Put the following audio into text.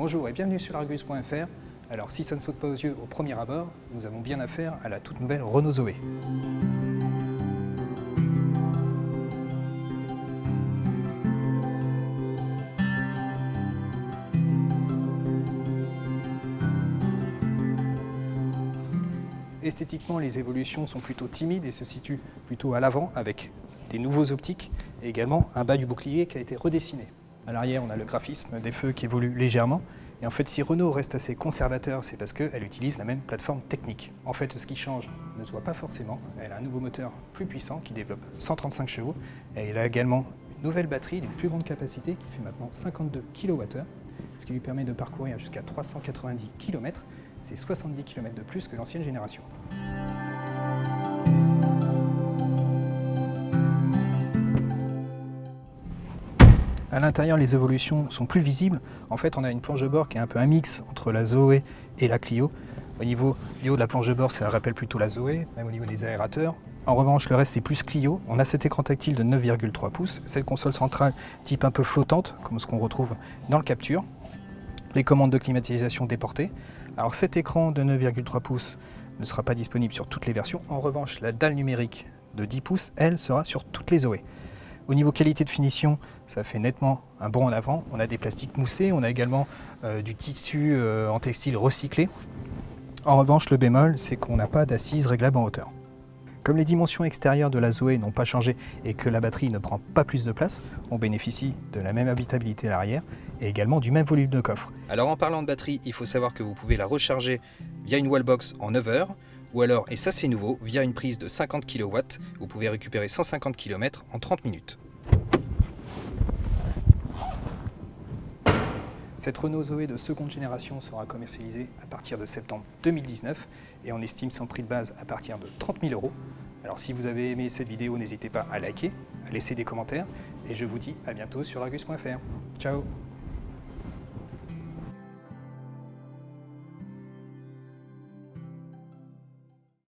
Bonjour et bienvenue sur Argus.fr. Alors si ça ne saute pas aux yeux au premier abord, nous avons bien affaire à la toute nouvelle Renault Zoé. Esthétiquement, les évolutions sont plutôt timides et se situent plutôt à l'avant avec des nouveaux optiques et également un bas du bouclier qui a été redessiné. À l'arrière, on a le graphisme des feux qui évolue légèrement. Et en fait, si Renault reste assez conservateur, c'est parce qu'elle utilise la même plateforme technique. En fait, ce qui change ne se voit pas forcément. Elle a un nouveau moteur plus puissant qui développe 135 chevaux. Et elle a également une nouvelle batterie d'une plus grande capacité qui fait maintenant 52 kWh, ce qui lui permet de parcourir jusqu'à 390 km. C'est 70 km de plus que l'ancienne génération. À l'intérieur, les évolutions sont plus visibles. En fait, on a une planche de bord qui est un peu un mix entre la Zoé et la Clio. Au niveau du haut de la planche de bord, ça rappelle plutôt la Zoé, même au niveau des aérateurs. En revanche, le reste, c'est plus Clio. On a cet écran tactile de 9,3 pouces, cette console centrale type un peu flottante, comme ce qu'on retrouve dans le Captur. Les commandes de climatisation déportées. Alors cet écran de 9,3 pouces ne sera pas disponible sur toutes les versions. En revanche, la dalle numérique de 10 pouces, elle, sera sur toutes les Zoé. Au niveau qualité de finition, ça fait nettement un bond en avant. On a des plastiques moussés, on a également du tissu en textile recyclé. En revanche, le bémol, c'est qu'on n'a pas d'assise réglable en hauteur. Comme les dimensions extérieures de la Zoé n'ont pas changé et que la batterie ne prend pas plus de place, on bénéficie de la même habitabilité à l'arrière et également du même volume de coffre. Alors en parlant de batterie, il faut savoir que vous pouvez la recharger via une wallbox en 9 heures, ou alors, et ça c'est nouveau, via une prise de 50 kW, vous pouvez récupérer 150 km en 30 minutes. Cette Renault Zoé de seconde génération sera commercialisée à partir de septembre 2019 et on estime son prix de base à partir de 30 000 €. Alors si vous avez aimé cette vidéo, n'hésitez pas à liker, à laisser des commentaires et je vous dis à bientôt sur Argus.fr. Ciao!